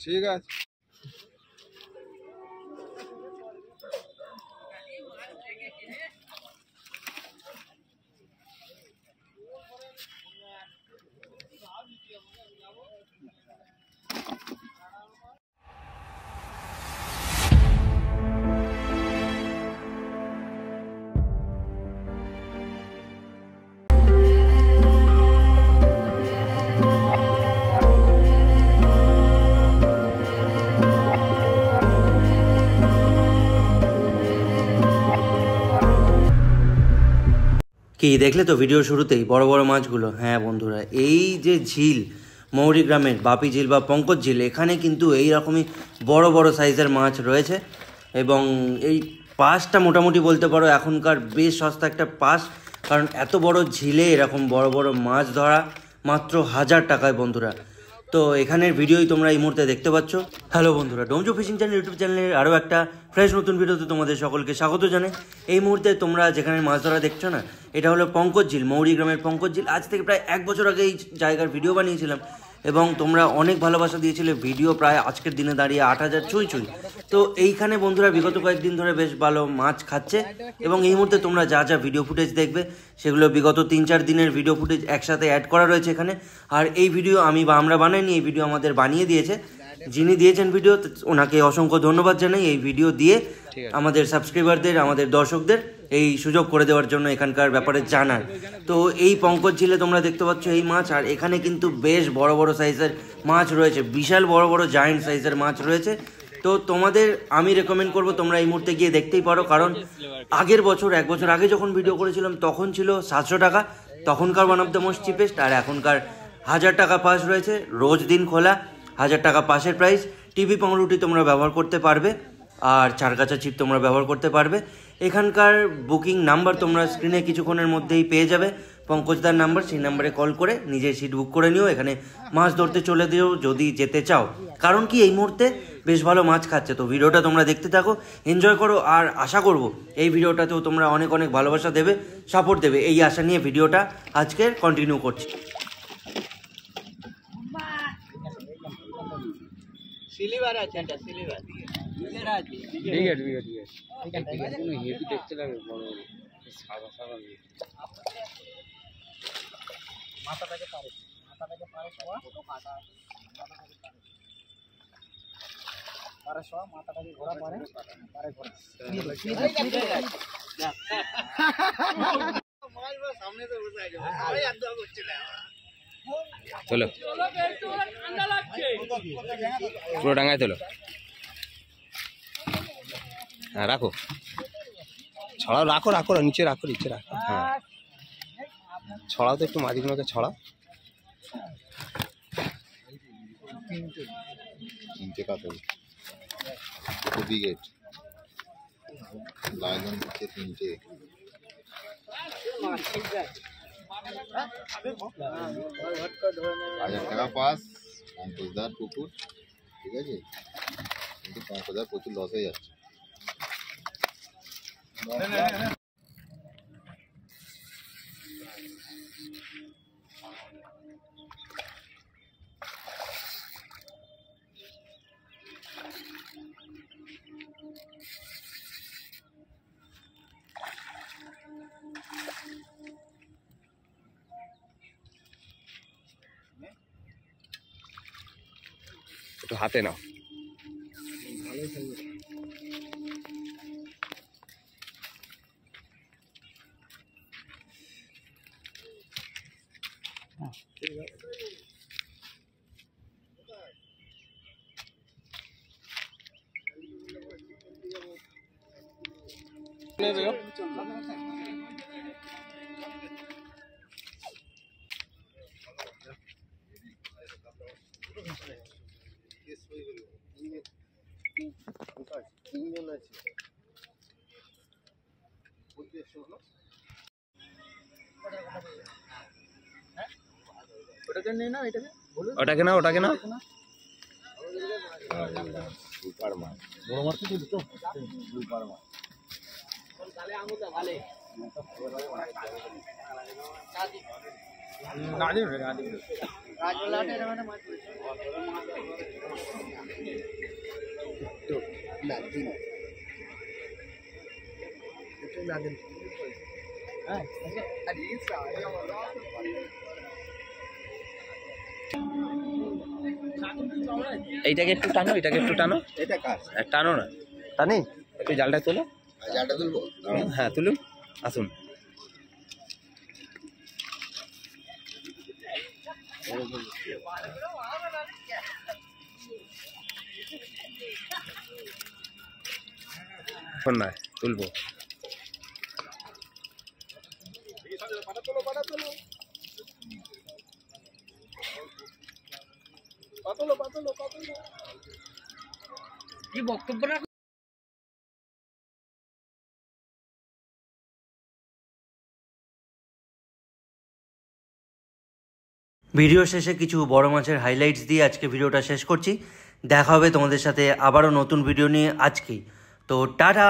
ঠিক আছে। কি দেখলে তো ভিডিও শুরুতেই বড় বড় মাছগুলো। হ্যাঁ বন্ধুরা, এই যে ঝিল মৌরি গ্রামের বাপি ঝিল বা পঙ্কজ ঝিল, এখানে কিন্তু এই রকমই বড় বড় সাইজের মাছ রয়েছে। এবং এই পাসটা মোটামুটি বলতে পারো এখনকার বেশ সস্তা একটা পাস, কারণ এত বড় ঝিলে এরকম বড় বড় মাছ ধরা মাত্র 1000 টাকায় বন্ধুরা। তো এখানের ভিডিওই তোমরা এই মুহূর্তে দেখতে পাচ্ছ। হ্যালো বন্ধুরা, ডোমজো ফিশিং চ্যানেল ইউটিউব চ্যানেলের আরও একটা ফ্রেশ নতুন ভিডিওতে তোমাদের সকলকে স্বাগত জানাই। এই মুহূর্তে তোমরা যেখানে মাছ ধরা দেখছো না, এটা হলো পঙ্কজ ঝিল, মৌরি গ্রামের পঙ্কজ ঝিল। আজ থেকে প্রায় 1 বছর আগে এই জায়গার ভিডিও বানিয়েছিলাম এবং তোমরা অনেক ভালোবাসা দিয়েছিলে। ভিডিও প্রায় আজকের দিনে দাঁড়িয়ে 8000 ছুঁই। তো এইখানে বন্ধুরা বিগত কয়েকদিন ধরে বেশ ভালো মাছ খাচ্ছে এবং এই মুহূর্তে তোমরা যা যা ভিডিও ফুটেজ দেখবে সেগুলো বিগত 3-4 দিনের ভিডিও ফুটেজ একসাথে অ্যাড করা রয়েছে এখানে। আর এই ভিডিও আমরা বানাইনি, এই ভিডিও আমাদের বানিয়ে দিয়েছে যিনি দিয়েছেন ভিডিও, ওনাকে অসংখ্য ধন্যবাদ জানাই। এই ভিডিও দিয়ে আমাদের সাবস্ক্রাইবারদের, আমাদের দর্শকদের এই সুযোগ করে দেওয়ার জন্য, এখানকার ব্যাপারে জানার। তো এই পঙ্কজ ঝিলে তোমরা দেখতে পাচ্ছ এই মাছ, আর এখানে কিন্তু বেশ বড় বড় সাইজের মাছ রয়েছে, বিশাল বড় বড় জায়েন্ট সাইজের মাছ রয়েছে। তো তোমাদের আমি রেকমেন্ড করব তোমরা এই মুহূর্তে গিয়ে দেখতেই পারো, কারণ আগের বছর 1 বছর আগে যখন ভিডিও করেছিলাম তখন ছিল 700 টাকা, তখনকার one of the most cheapest. আর এখনকার 1000 টাকা পাস রয়েছে, রোজ দিন খোলা, 1000 টাকা পাসের প্রাইস। টিভি পাউরুটি তোমরা ব্যবহার করতে পারবে আর চারকাচা চিপ তোমরা ব্যবহার করতে পারবে। এখানকার বুকিং নাম্বার তোমরা স্ক্রিনে কিছুক্ষণের মধ্যেই পেয়ে যাবে, পঙ্কজদার নাম্বার, সেই নাম্বারে কল করে নিজের সিট বুক করে নিও, এখানে মাছ ধরতে চলে দিও যদি যেতে চাও। কারণ কি এই মুহূর্তে বেশ ভালো মাছ খাচ্ছে। তো ভিডিওটা তোমরা দেখতে থাকো, এনজয় করো, আর আশা করব এই ভিডিওটাতেও তোমরা অনেক অনেক ভালোবাসা দেবে, সাপোর্ট দেবে, এই আশা নিয়ে ভিডিওটা আজকে কন্টিনিউ করছি। সিলিভার আছে, এটা সিলিভার আছে। ঠিক আছে ঠিক আছে ঠিক আছে। কোনো হেভি দেখতে লাগে, বড় বড় সাদা সাদা মাথাটাকে পারে সবা ছোট কাটা পারে সবা, মাথাটাকে ঘোরা পারে ঘোরা সামনে তো বসে আছে, সবাই আড্ডা করছিল। চলো পুরো ডাঙায় তোলো। হ্যাঁ রাখো, ছড়াও, রাখো রাখো নিচে রাখো, নিচে রাখো। হ্যাঁ ছড়াও তো একটু, মাঝিগুলোকে ছড়াও। 3টে কাতল, 2 বিগেট লাইলন দিচ্ছে, 3টে। 1000 টাকা পাস, পঙ্কজদার পুকুর। ঠিক আছে, কিন্তু পঙ্কজদার প্রচুর লস হয়ে যাচ্ছে। একটু হাতে নাও। ওটাকে নাও, ওটাকে নাও। সুপার মাছ, বড় মাছ তো দুটো সুপার মাছ। এইটাকে একটু টানো, এটাকে একটু টানো, এটা কাজ টানো না, টানি একটু জালটা তোলো। জালটা তুলবো। হ্যাঁ তুলুন, আসুন। এখন না তুলবো। কি বক্তব্য না ভিডিও শেষে কিছু বড় মাছের হাইলাইটস দিয়ে আজকে ভিডিওটা শেষ করছি। দেখা হবে তোমাদের সাথে আবারও নতুন ভিডিও নিয়ে আজকেই। তো টাটা।